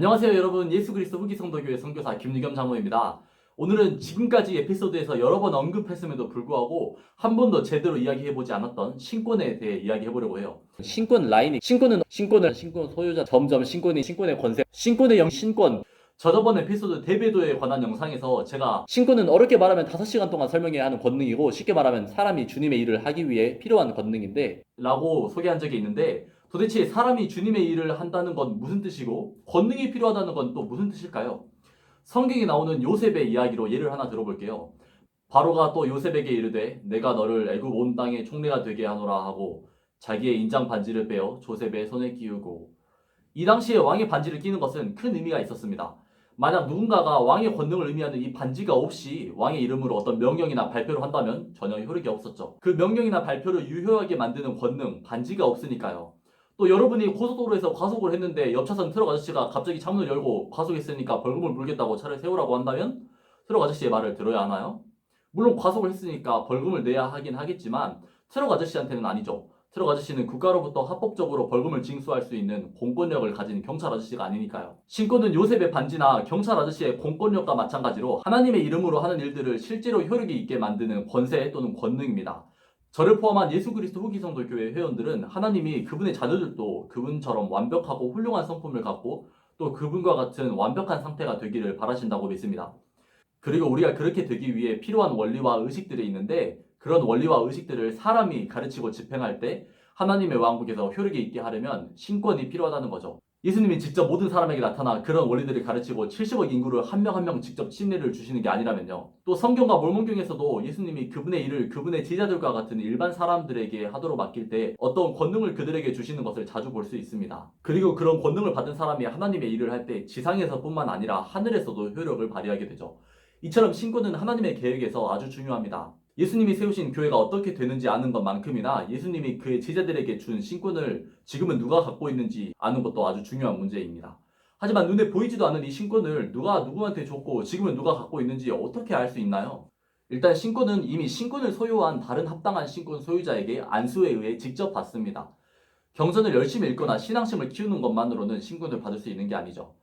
안녕하세요 여러분, 예수 그리스도 후기 성도교회 선교사 김유겸 장로입니다. 오늘은 지금까지 에피소드에서 여러 번 언급했음에도 불구하고 한 번도 제대로 이야기해보지 않았던 신권에 대해 이야기해보려고 해요. 신권 라인이 신권 소유자 점점 신권의 권세, 신권의 신권. 저번 에피소드 대배도에 관한 영상에서 제가 신권은 어렵게 말하면 5시간 동안 설명해야 하는 권능이고, 쉽게 말하면 사람이 주님의 일을 하기 위해 필요한 권능인데 라고 소개한 적이 있는데, 도대체 사람이 주님의 일을 한다는 건 무슨 뜻이고 권능이 필요하다는 건 또 무슨 뜻일까요? 성경에 나오는 요셉의 이야기로 예를 하나 들어볼게요. 바로가 또 요셉에게 이르되 내가 너를 애굽 온 땅의 총리가 되게 하노라 하고 자기의 인장 반지를 빼어 조셉의 손에 끼우고. 이 당시에 왕의 반지를 끼는 것은 큰 의미가 있었습니다. 만약 누군가가 왕의 권능을 의미하는 이 반지가 없이 왕의 이름으로 어떤 명령이나 발표를 한다면 전혀 효력이 없었죠. 그 명령이나 발표를 유효하게 만드는 권능, 반지가 없으니까요. 또 여러분이 고속도로에서 과속을 했는데 옆차선 트럭 아저씨가 갑자기 창문을 열고 과속했으니까 벌금을 물겠다고 차를 세우라고 한다면 트럭 아저씨의 말을 들어야 하나요? 물론 과속을 했으니까 벌금을 내야 하긴 하겠지만 트럭 아저씨한테는 아니죠. 트럭 아저씨는 국가로부터 합법적으로 벌금을 징수할 수 있는 공권력을 가진 경찰 아저씨가 아니니까요. 신권은 요셉의 반지나 경찰 아저씨의 공권력과 마찬가지로 하나님의 이름으로 하는 일들을 실제로 효력이 있게 만드는 권세 또는 권능입니다. 저를 포함한 예수 그리스도 후기 성도 교회 회원들은 하나님이 그분의 자녀들도 그분처럼 완벽하고 훌륭한 성품을 갖고 또 그분과 같은 완벽한 상태가 되기를 바라신다고 믿습니다. 그리고 우리가 그렇게 되기 위해 필요한 원리와 의식들이 있는데, 그런 원리와 의식들을 사람이 가르치고 집행할 때 하나님의 왕국에서 효력이 있게 하려면 신권이 필요하다는 거죠. 예수님이 직접 모든 사람에게 나타나 그런 원리들을 가르치고 70억 인구를 한 명 한 명 직접 침례를 주시는 게 아니라면요. 또 성경과 몰몬경에서도 예수님이 그분의 일을 그분의 제자들과 같은 일반 사람들에게 하도록 맡길 때 어떤 권능을 그들에게 주시는 것을 자주 볼 수 있습니다. 그리고 그런 권능을 받은 사람이 하나님의 일을 할 때 지상에서뿐만 아니라 하늘에서도 효력을 발휘하게 되죠. 이처럼 신권은 하나님의 계획에서 아주 중요합니다. 예수님이 세우신 교회가 어떻게 되는지 아는 것만큼이나 예수님이 그의 제자들에게 준 신권을 지금은 누가 갖고 있는지 아는 것도 아주 중요한 문제입니다. 하지만 눈에 보이지도 않는 이 신권을 누가 누구한테 줬고 지금은 누가 갖고 있는지 어떻게 알 수 있나요? 일단 신권은 이미 신권을 소유한 다른 합당한 신권 소유자에게 안수에 의해 직접 받습니다. 경전을 열심히 읽거나 신앙심을 키우는 것만으로는 신권을 받을 수 있는 게 아니죠.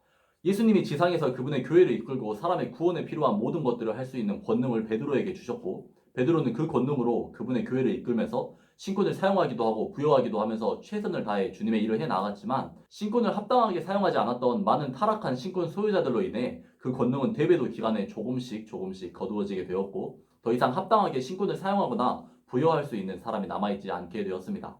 예수님이 지상에서 그분의 교회를 이끌고 사람의 구원에 필요한 모든 것들을 할 수 있는 권능을 베드로에게 주셨고, 베드로는 그 권능으로 그분의 교회를 이끌면서 신권을 사용하기도 하고 부여하기도 하면서 최선을 다해 주님의 일을 해나갔지만, 신권을 합당하게 사용하지 않았던 많은 타락한 신권 소유자들로 인해 그 권능은 대배도 기간에 조금씩 거두어지게 되었고, 더 이상 합당하게 신권을 사용하거나 부여할 수 있는 사람이 남아있지 않게 되었습니다.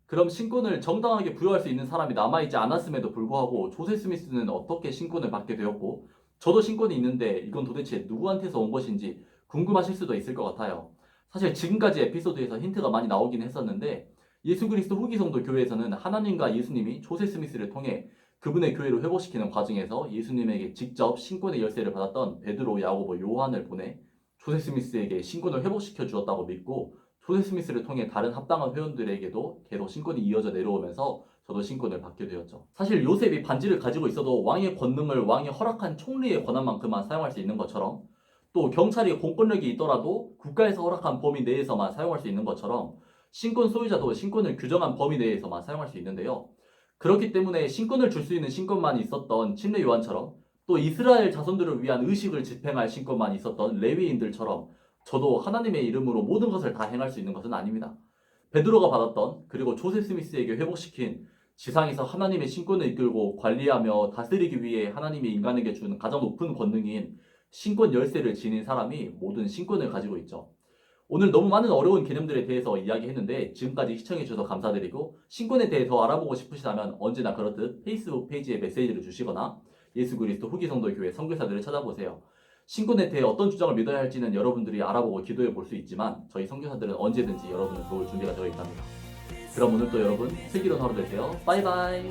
그럼 신권을 정당하게 부여할 수 있는 사람이 남아있지 않았음에도 불구하고 조셉 스미스는 어떻게 신권을 받게 되었고, 저도 신권이 있는데 이건 도대체 누구한테서 온 것인지 궁금하실 수도 있을 것 같아요. 사실 지금까지 에피소드에서 힌트가 많이 나오긴 했었는데, 예수 그리스도 후기 성도 교회에서는 하나님과 예수님이 조셉 스미스를 통해 그분의 교회를 회복시키는 과정에서 예수님에게 직접 신권의 열쇠를 받았던 베드로, 야고보, 요한을 보내 조셉 스미스에게 신권을 회복시켜 주었다고 믿고, 조셉 스미스를 통해 다른 합당한 회원들에게도 계속 신권이 이어져 내려오면서 저도 신권을 받게 되었죠. 사실 요셉이 반지를 가지고 있어도 왕의 권능을 왕이 허락한 총리의 권한만큼만 사용할 수 있는 것처럼, 또 경찰이 공권력이 있더라도 국가에서 허락한 범위 내에서만 사용할 수 있는 것처럼 신권 소유자도 신권을 규정한 범위 내에서만 사용할 수 있는데요. 그렇기 때문에 신권을 줄 수 있는 신권만 있었던 침례 요한처럼, 또 이스라엘 자손들을 위한 의식을 집행할 신권만 있었던 레위인들처럼 저도 하나님의 이름으로 모든 것을 다 행할 수 있는 것은 아닙니다. 베드로가 받았던, 그리고 조셉 스미스에게 회복시킨 지상에서 하나님의 신권을 이끌고 관리하며 다스리기 위해 하나님이 인간에게 준 가장 높은 권능인 신권 열쇠를 지닌 사람이 모든 신권을 가지고 있죠. 오늘 너무 많은 어려운 개념들에 대해서 이야기했는데 지금까지 시청해주셔서 감사드리고, 신권에 대해 더 알아보고 싶으시다면 언제나 그렇듯 페이스북 페이지에 메시지를 주시거나 예수 그리스도 후기 성도 교회 선교사들을 찾아보세요. 신권에 대해 어떤 주장을 믿어야 할지는 여러분들이 알아보고 기도해 볼 수 있지만 저희 선교사들은 언제든지 여러분을 도울 준비가 되어 있답니다. 그럼 오늘도 여러분 슬기로운 하루 되세요. 바이바이.